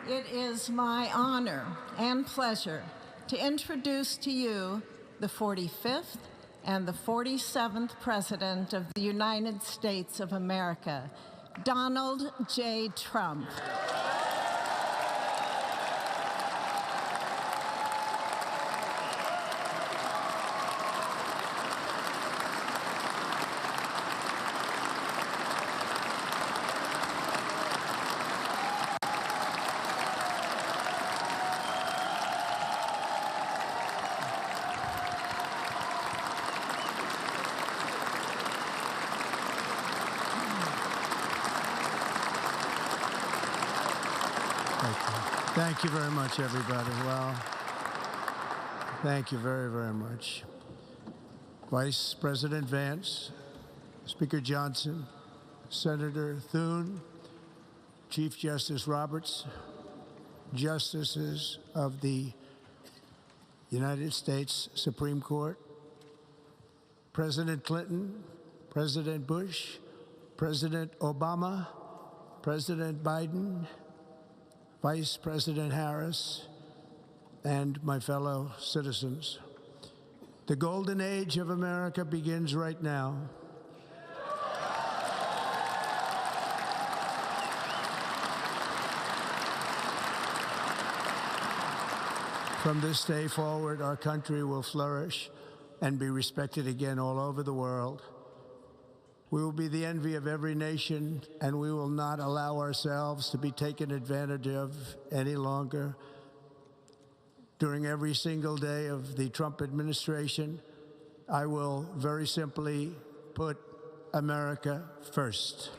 It is my honor and pleasure to introduce to you the 45th and the 47th President of the United States of America, Donald J. Trump. Thank you very much, everybody. Well, thank you very, very much. Vice President Vance, Speaker Johnson, Senator Thune, Chief Justice Roberts, Justices of the United States Supreme Court, President Clinton, President Bush, President Obama, President Biden, Vice President Harris, and my fellow citizens. The golden age of America begins right now. From this day forward, our country will flourish and be respected again all over the world. We will be the envy of every nation, and we will not allow ourselves to be taken advantage of any longer. During every single day of the Trump administration, I will very simply put America first.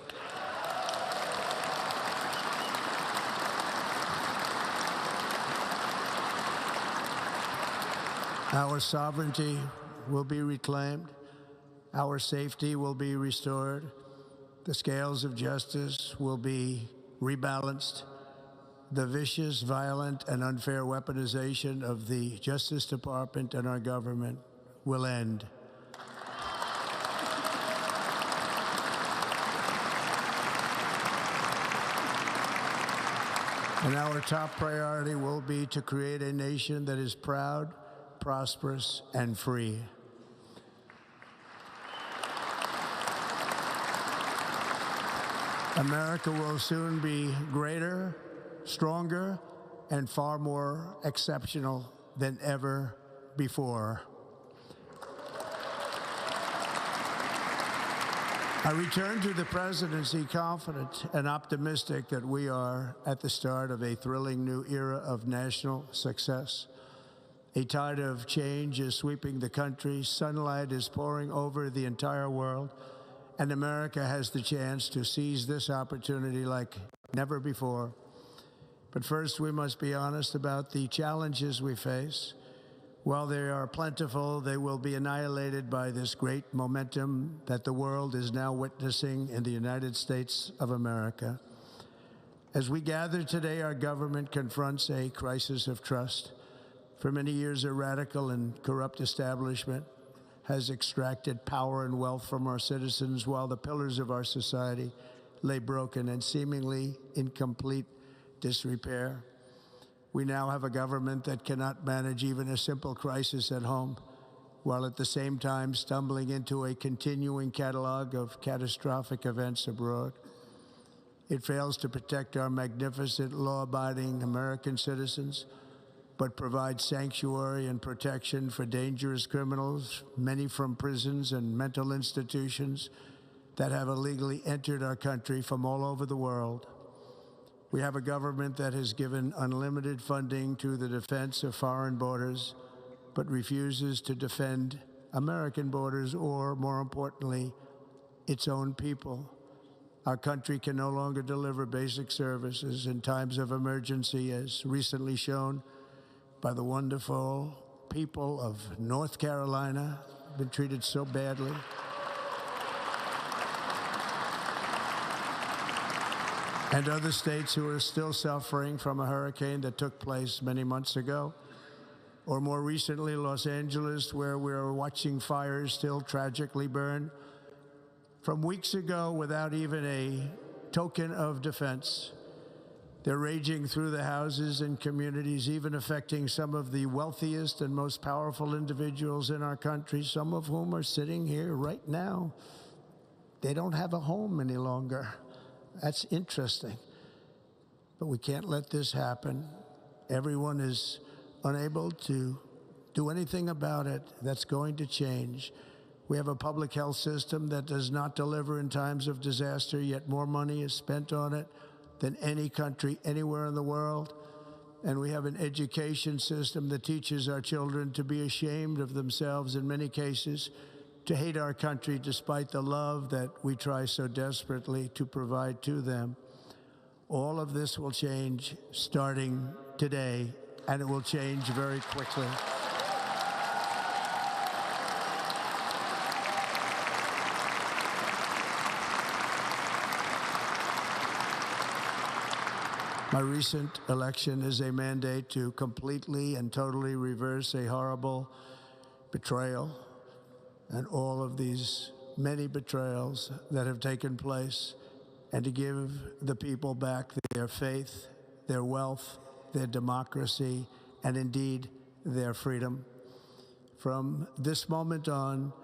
Our sovereignty will be reclaimed. Our safety will be restored. The scales of justice will be rebalanced. The vicious, violent, and unfair weaponization of the Justice Department and our government will end. And our top priority will be to create a nation that is proud, prosperous, and free. America will soon be greater, stronger, and far more exceptional than ever before. I return to the presidency confident and optimistic that we are at the start of a thrilling new era of national success. A tide of change is sweeping the country. Sunlight is pouring over the entire world. And America has the chance to seize this opportunity like never before. But first, we must be honest about the challenges we face. While they are plentiful, they will be annihilated by this great momentum that the world is now witnessing in the United States of America. As we gather today, our government confronts a crisis of trust. For many years, a radical and corrupt establishment has extracted power and wealth from our citizens while the pillars of our society lay broken and seemingly in complete disrepair. We now have a government that cannot manage even a simple crisis at home, while at the same time stumbling into a continuing catalog of catastrophic events abroad. It fails to protect our magnificent, law-abiding American citizens, but provides sanctuary and protection for dangerous criminals, many from prisons and mental institutions that have illegally entered our country from all over the world. We have a government that has given unlimited funding to the defense of foreign borders, but refuses to defend American borders or, more importantly, its own people. Our country can no longer deliver basic services in times of emergency, as recently shown by the wonderful people of North Carolina, been treated so badly. And other states who are still suffering from a hurricane that took place many months ago. Or more recently, Los Angeles, where we're watching fires still tragically burn from weeks ago without even a token of defense. They're raging through the houses and communities, even affecting some of the wealthiest and most powerful individuals in our country, some of whom are sitting here right now. They don't have a home any longer. That's interesting. But we can't let this happen. Everyone is unable to do anything about it. That's going to change. We have a public health system that does not deliver in times of disaster, yet more money is spent on it than any country anywhere in the world. And we have an education system that teaches our children to be ashamed of themselves in many cases, to hate our country despite the love that we try so desperately to provide to them. All of this will change starting today, and it will change very quickly. My recent election is a mandate to completely and totally reverse a horrible betrayal and all of these many betrayals that have taken place, and to give the people back their faith, their wealth, their democracy, and indeed their freedom. From this moment on,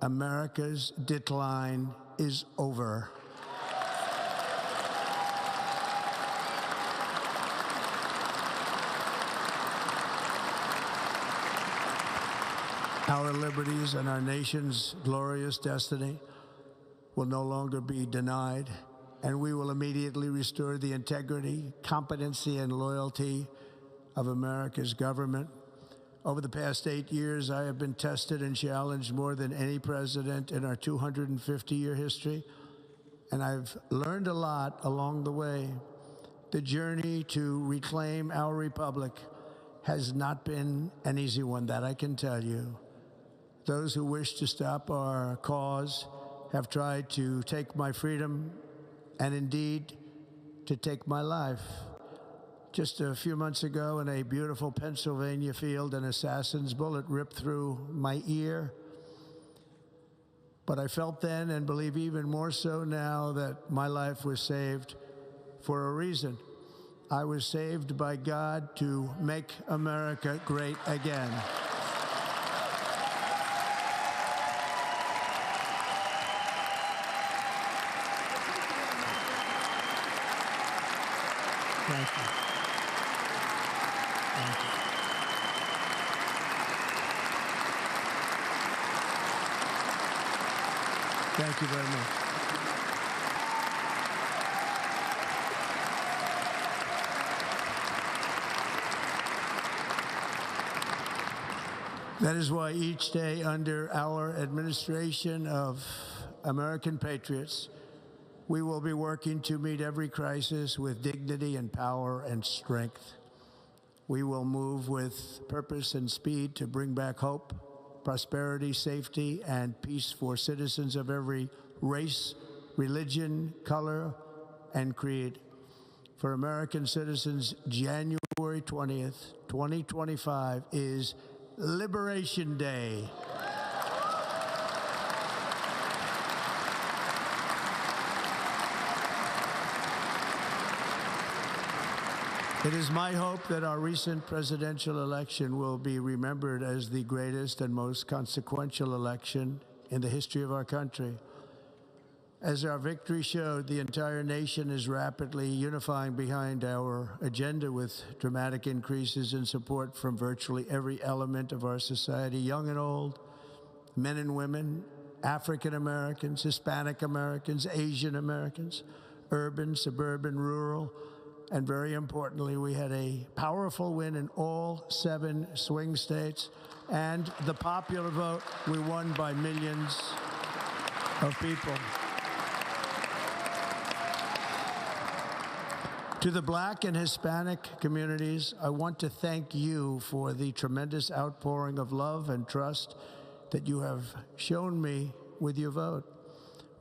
America's decline is over. Our liberties and our nation's glorious destiny will no longer be denied, and we will immediately restore the integrity, competency, and loyalty of America's government. Over the past 8 years, I have been tested and challenged more than any president in our 250-year history, and I've learned a lot along the way. The journey to reclaim our republic has not been an easy one, that I can tell you. Those who wish to stop our cause have tried to take my freedom and indeed to take my life. Just a few months ago in a beautiful Pennsylvania field, an assassin's bullet ripped through my ear. But I felt then, and believe even more so now, that my life was saved for a reason. I was saved by God to make America great again. Thank you. Thank you. Thank you very much. That is why each day under our administration of American patriots, we will be working to meet every crisis with dignity and power and strength. We will move with purpose and speed to bring back hope, prosperity, safety, and peace for citizens of every race, religion, color, and creed. For American citizens, January 20th, 2025 is Liberation Day. It is my hope that our recent presidential election will be remembered as the greatest and most consequential election in the history of our country. As our victory showed, the entire nation is rapidly unifying behind our agenda with dramatic increases in support from virtually every element of our society, young and old, men and women, African Americans, Hispanic Americans, Asian Americans, urban, suburban, rural. And very importantly, we had a powerful win in all 7 swing states. And the popular vote, we won by millions of people. To the Black and Hispanic communities, I want to thank you for the tremendous outpouring of love and trust that you have shown me with your vote.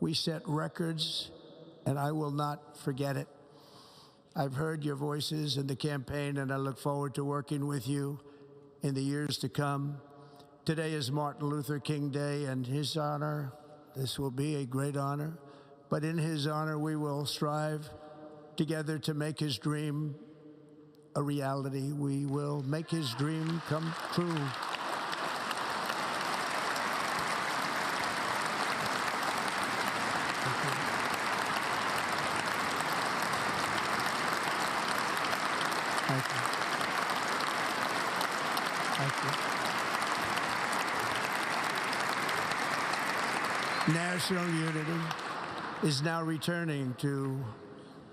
We set records, and I will not forget it. I've heard your voices in the campaign, and I look forward to working with you in the years to come. Today is Martin Luther King Day, and his honor, this will be a great honor, but in his honor we will strive together to make his dream a reality. We will make his dream come true. Thank you. Thank you. National unity is now returning to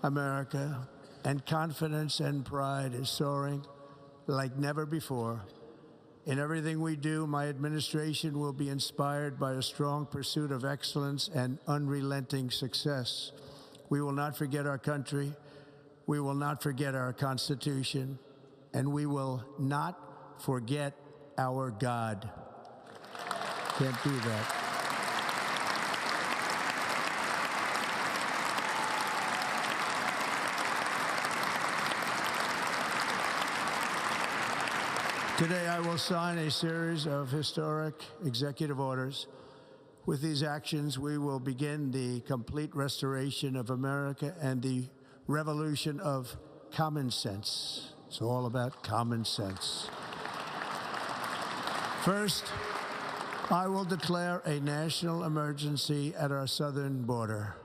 America, and confidence and pride is soaring like never before. In everything we do, my administration will be inspired by a strong pursuit of excellence and unrelenting success. We will not forget our country. We will not forget our Constitution, and we will not forget our God. Can't do that. Today, I will sign a series of historic executive orders. With these actions, we will begin the complete restoration of America and the revolution of common sense. It's all about common sense. First, I will declare a national emergency at our southern border.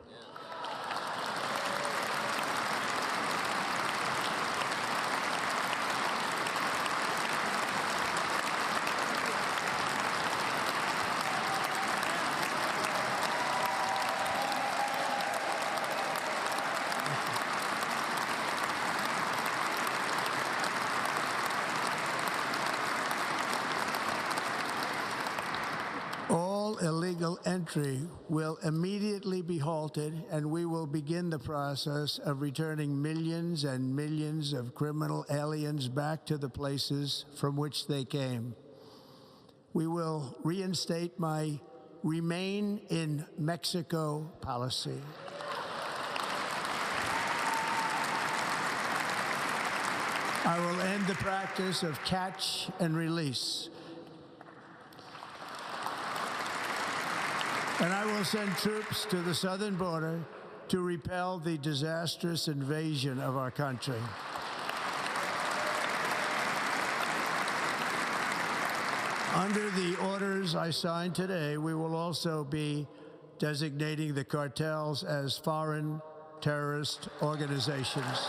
All illegal entry will immediately be halted, and we will begin the process of returning millions and millions of criminal aliens back to the places from which they came. We will reinstate my Remain in Mexico policy. I will end the practice of catch and release. And I will send troops to the southern border to repel the disastrous invasion of our country. Under the orders I signed today, we will also be designating the cartels as foreign terrorist organizations.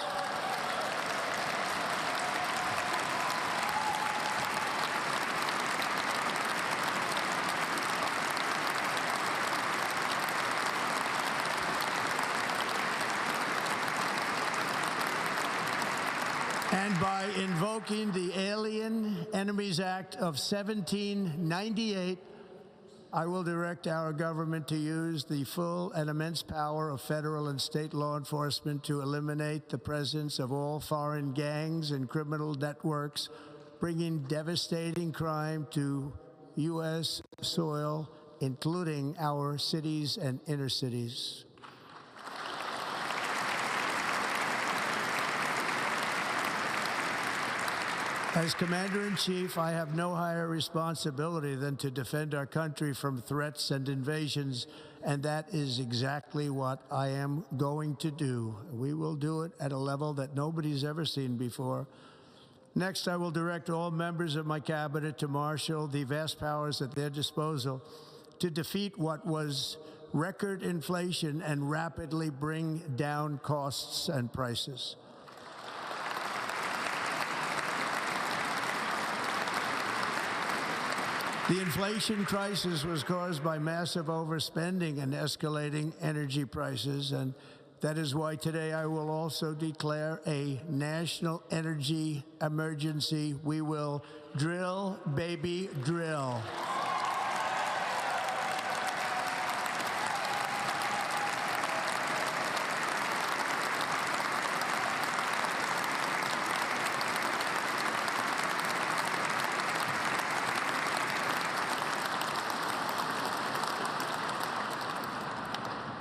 And by invoking the Alien Enemies Act of 1798, I will direct our government to use the full and immense power of federal and state law enforcement to eliminate the presence of all foreign gangs and criminal networks, bringing devastating crime to U.S. soil, including our cities and inner cities. As Commander-in-Chief, I have no higher responsibility than to defend our country from threats and invasions, and that is exactly what I am going to do. We will do it at a level that nobody's ever seen before. Next, I will direct all members of my cabinet to marshal the vast powers at their disposal to defeat what was record inflation and rapidly bring down costs and prices. The inflation crisis was caused by massive overspending and escalating energy prices, and that is why today I will also declare a national energy emergency. We will drill, baby, drill.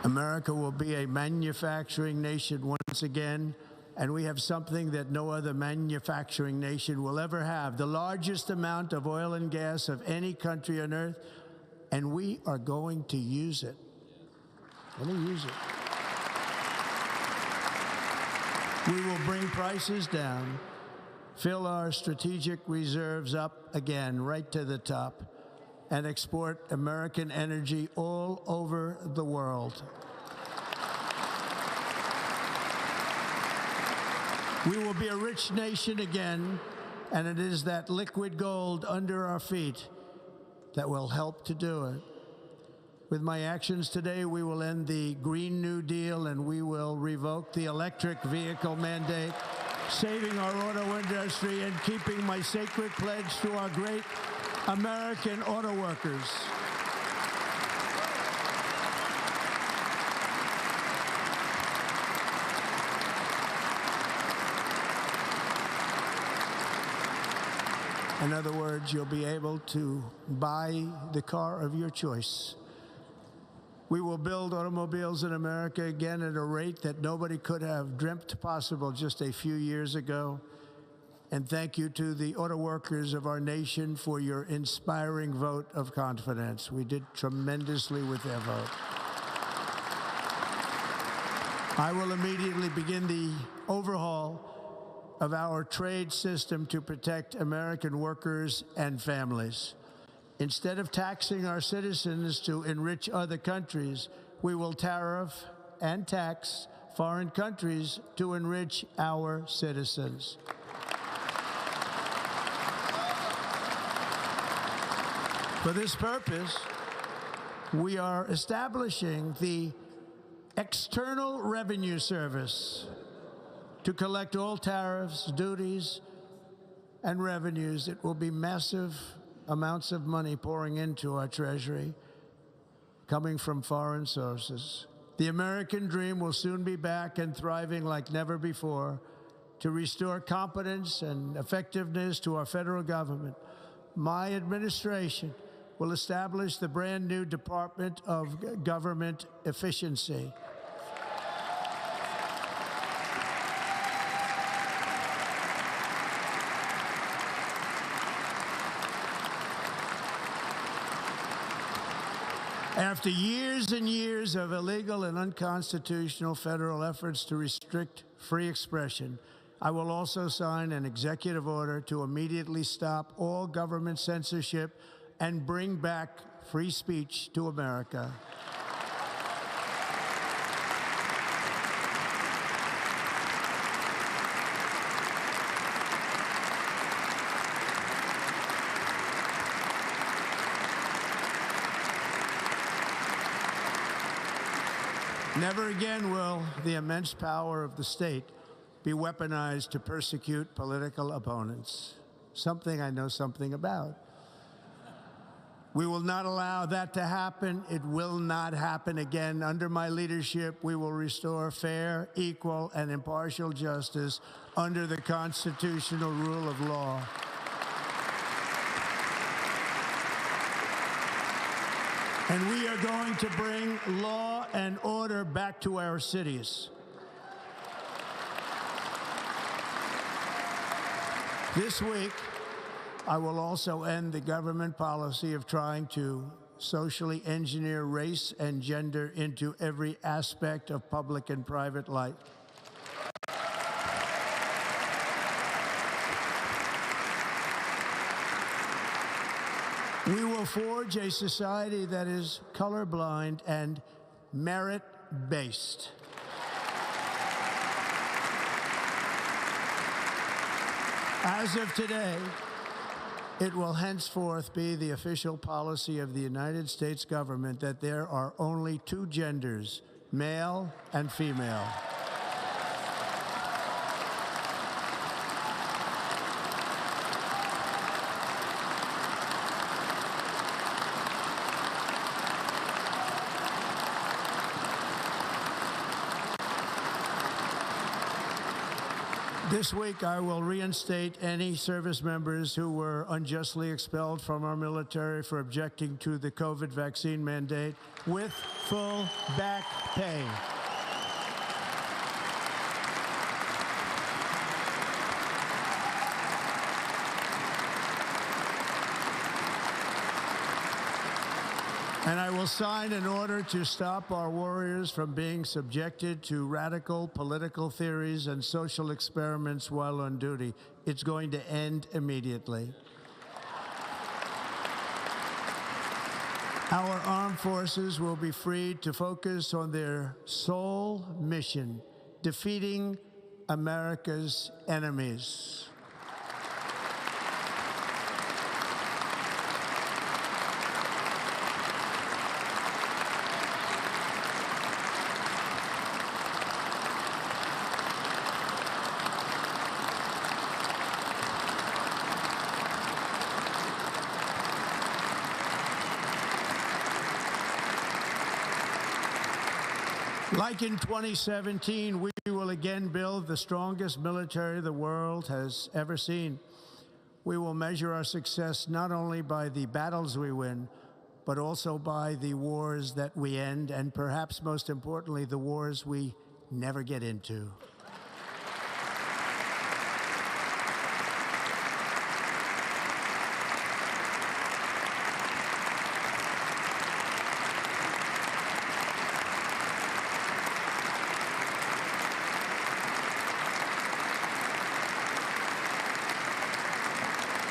America will be a manufacturing nation once again, and we have something that no other manufacturing nation will ever have, the largest amount of oil and gas of any country on earth, and we are going to use it. We're going to use it. We will bring prices down, fill our strategic reserves up again right to the top, and export American energy all over the world. We will be a rich nation again, and it is that liquid gold under our feet that will help to do it. With my actions today, we will end the Green New Deal and we will revoke the electric vehicle mandate, saving our auto industry and keeping my sacred pledge to our great American auto workers. In other words, you'll be able to buy the car of your choice. We will build automobiles in America again at a rate that nobody could have dreamt possible just a few years ago. And thank you to the auto workers of our nation for your inspiring vote of confidence. We did tremendously with their vote. I will immediately begin the overhaul of our trade system to protect American workers and families. Instead of taxing our citizens to enrich other countries, we will tariff and tax foreign countries to enrich our citizens. For this purpose, we are establishing the External Revenue Service to collect all tariffs, duties, and revenues. It will be massive amounts of money pouring into our treasury, coming from foreign sources. The American dream will soon be back and thriving like never before to restore competence and effectiveness to our federal government. My administration will establish the brand new Department of Government Efficiency. After years and years of illegal and unconstitutional federal efforts to restrict free expression, I will also sign an executive order to immediately stop all government censorship and bring back free speech to America. Never again will the immense power of the state be weaponized to persecute political opponents, something I know something about. We will not allow that to happen. It will not happen again. Under my leadership, we will restore fair, equal, and impartial justice under the constitutional rule of law. And we are going to bring law and order back to our cities. This week, I will also end the government policy of trying to socially engineer race and gender into every aspect of public and private life. We will forge a society that is colorblind and merit-based. As of today, it will henceforth be the official policy of the United States government that there are only two genders, male and female. This week, I will reinstate any service members who were unjustly expelled from our military for objecting to the COVID vaccine mandate with full back pay. And I will sign an order to stop our warriors from being subjected to radical political theories and social experiments while on duty. It's going to end immediately. Our armed forces will be freed to focus on their sole mission, defeating America's enemies. Like in 2017, we will again build the strongest military the world has ever seen. We will measure our success not only by the battles we win, but also by the wars that we end, and perhaps most importantly, the wars we never get into.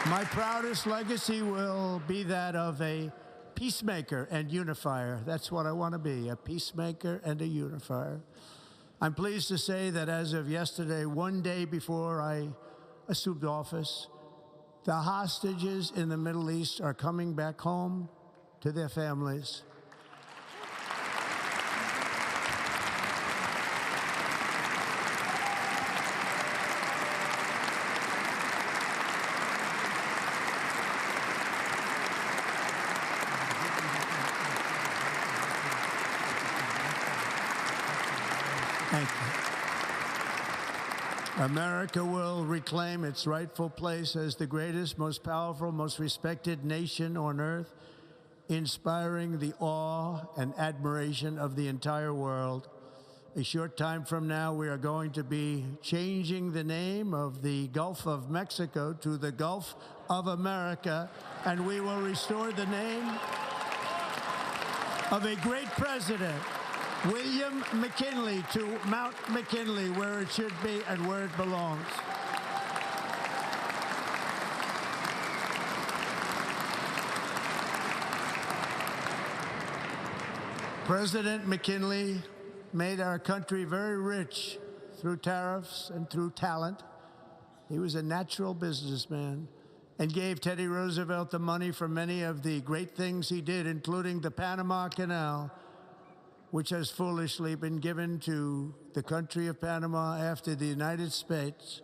My proudest legacy will be that of a peacemaker and unifier. That's what I want to be, a peacemaker and a unifier. I'm pleased to say that as of yesterday, one day before I assumed office, the hostages in the Middle East are coming back home to their families. Thank you. America will reclaim its rightful place as the greatest, most powerful, most respected nation on earth, inspiring the awe and admiration of the entire world. A short time from now, we are going to be changing the name of the Gulf of Mexico to the Gulf of America, and we will restore the name of a great president, William McKinley, to Mount McKinley, where it should be and where it belongs. President McKinley made our country very rich through tariffs and through talent. He was a natural businessman and gave Teddy Roosevelt the money for many of the great things he did, including the Panama Canal, which has foolishly been given to the country of Panama after the United States.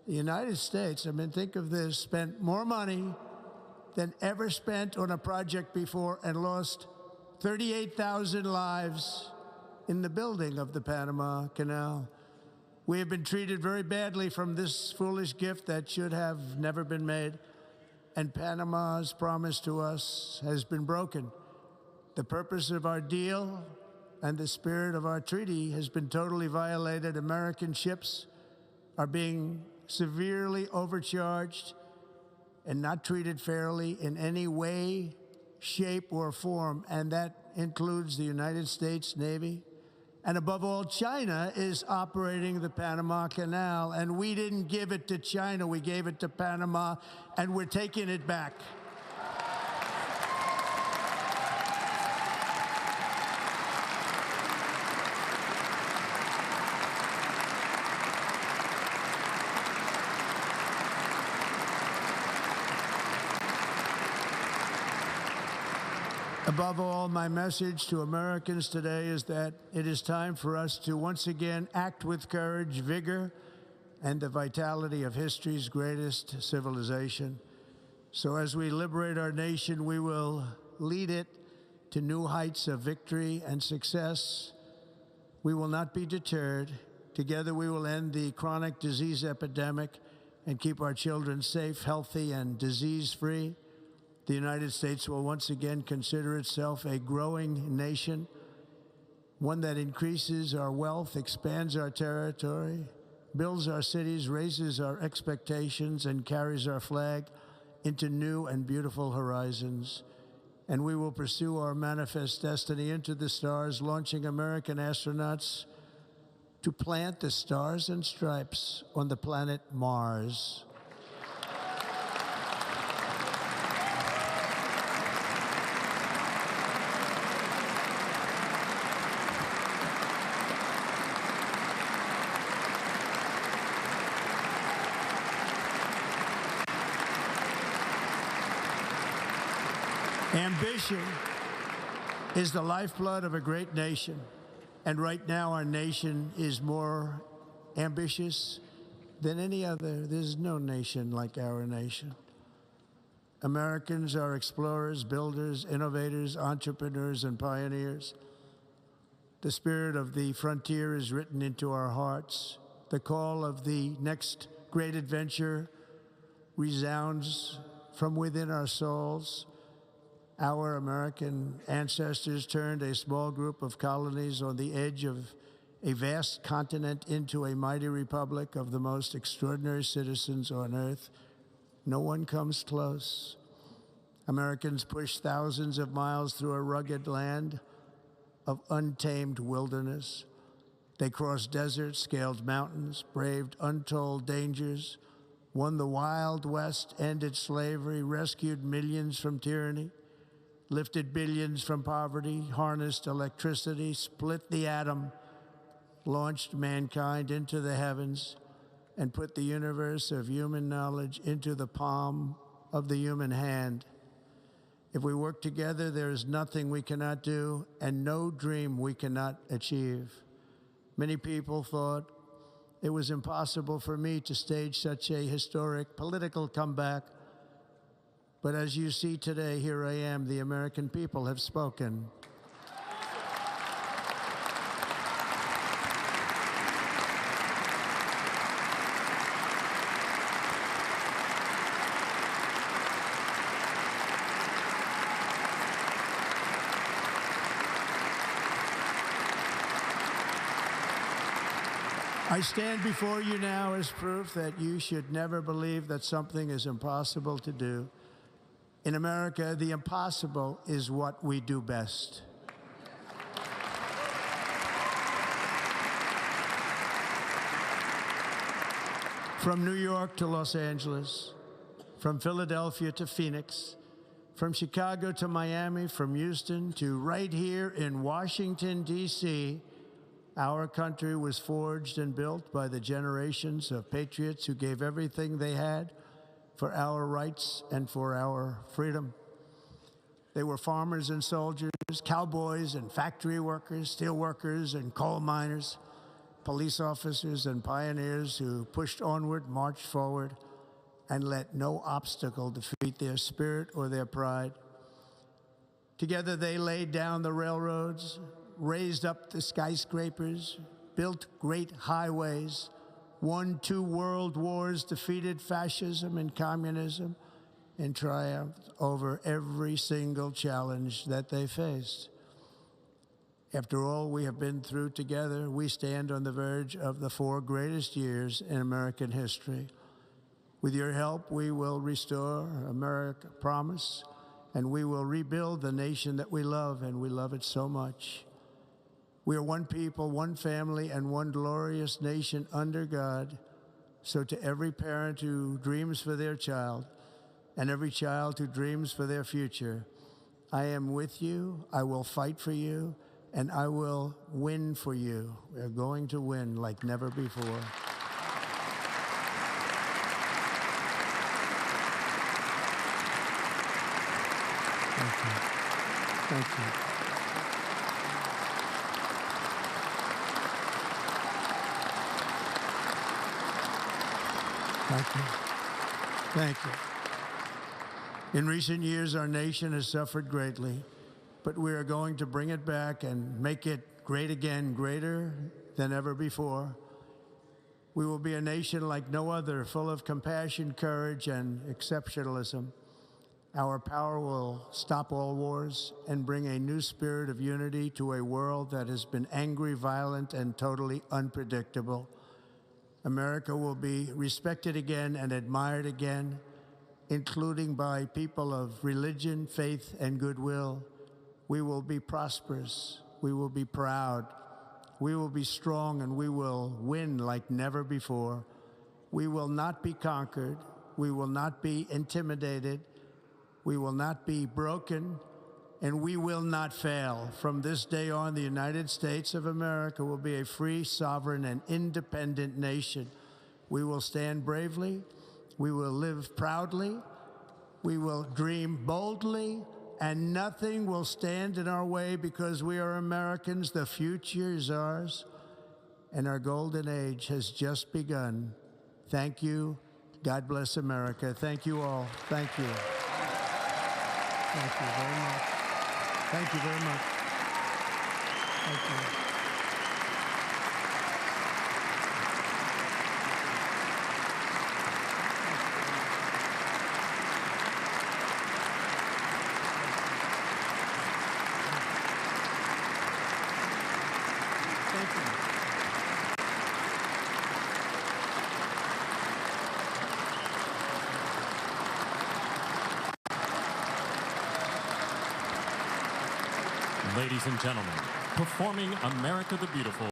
The United States, I mean, think of this, spent more money than ever spent on a project before and lost 38,000 lives in the building of the Panama Canal. We have been treated very badly from this foolish gift that should have never been made, and Panama's promise to us has been broken. The purpose of our deal and the spirit of our treaty has been totally violated. American ships are being severely overcharged and not treated fairly in any way, shape, or form, and that includes the United States Navy. And above all, China is operating the Panama Canal, and we didn't give it to China, we gave it to Panama, and we're taking it back. Above all, my message to Americans today is that it is time for us to once again act with courage, vigor, and the vitality of history's greatest civilization. So as we liberate our nation, we will lead it to new heights of victory and success. We will not be deterred. Together we will end the chronic disease epidemic and keep our children safe, healthy, and disease-free. The United States will once again consider itself a growing nation, one that increases our wealth, expands our territory, builds our cities, raises our expectations, and carries our flag into new and beautiful horizons. and we will pursue our manifest destiny into the stars, launching American astronauts to plant the stars and stripes on the planet Mars. Ambition is the lifeblood of a great nation, and right now our nation is more ambitious than any other. There's no nation like our nation. Americans are explorers, builders, innovators, entrepreneurs, and pioneers. The spirit of the frontier is written into our hearts. The call of the next great adventure resounds from within our souls. Our American ancestors turned a small group of colonies on the edge of a vast continent into a mighty republic of the most extraordinary citizens on earth. No one comes close. Americans pushed thousands of miles through a rugged land of untamed wilderness. They crossed deserts, scaled mountains, braved untold dangers, won the Wild West, ended slavery, rescued millions from tyranny, lifted billions from poverty, harnessed electricity, split the atom, launched mankind into the heavens, and put the universe of human knowledge into the palm of the human hand. If we work together, there is nothing we cannot do and no dream we cannot achieve. Many people thought it was impossible for me to stage such a historic political comeback. But as you see today, here I am. The American people have spoken. I stand before you now as proof that you should never believe that something is impossible to do. In America, the impossible is what we do best. From New York to Los Angeles, from Philadelphia to Phoenix, from Chicago to Miami, from Houston to right here in Washington, D.C., our country was forged and built by the generations of patriots who gave everything they had for our rights and for our freedom. They were farmers and soldiers, cowboys and factory workers, steel workers and coal miners, police officers and pioneers who pushed onward, marched forward, and let no obstacle defeat their spirit or their pride. Together they laid down the railroads, raised up the skyscrapers, built great highways, won 2 world wars, defeated fascism and communism, and triumphed over every single challenge that they faced. After all we have been through together, we stand on the verge of the 4 greatest years in American history. With your help, we will restore America promise, and we will rebuild the nation that we love, and we love it so much. We are one people, one family, and one glorious nation under God. So to every parent who dreams for their child, and every child who dreams for their future, I am with you, I will fight for you, and I will win for you. We are going to win like never before. Thank you. Thank you. Thank you. Thank you. In recent years, our nation has suffered greatly, but we are going to bring it back and make it great again, greater than ever before. We will be a nation like no other, full of compassion, courage, and exceptionalism. Our power will stop all wars and bring a new spirit of unity to a world that has been angry, violent, and totally unpredictable. America will be respected again and admired again, including by people of religion, faith, and goodwill. We will be prosperous. We will be proud. We will be strong, and we will win like never before. We will not be conquered. We will not be intimidated. We will not be broken, and we will not fail. From this day on, the United States of America will be a free, sovereign, and independent nation. We will stand bravely. We will live proudly. We will dream boldly, and nothing will stand in our way because we are Americans. The future is ours, and our golden age has just begun. Thank you. God bless America. Thank you all. Thank you. Thank you very much. Thank you very much. Thank you. Thank you. Ladies and gentlemen, performing America the Beautiful.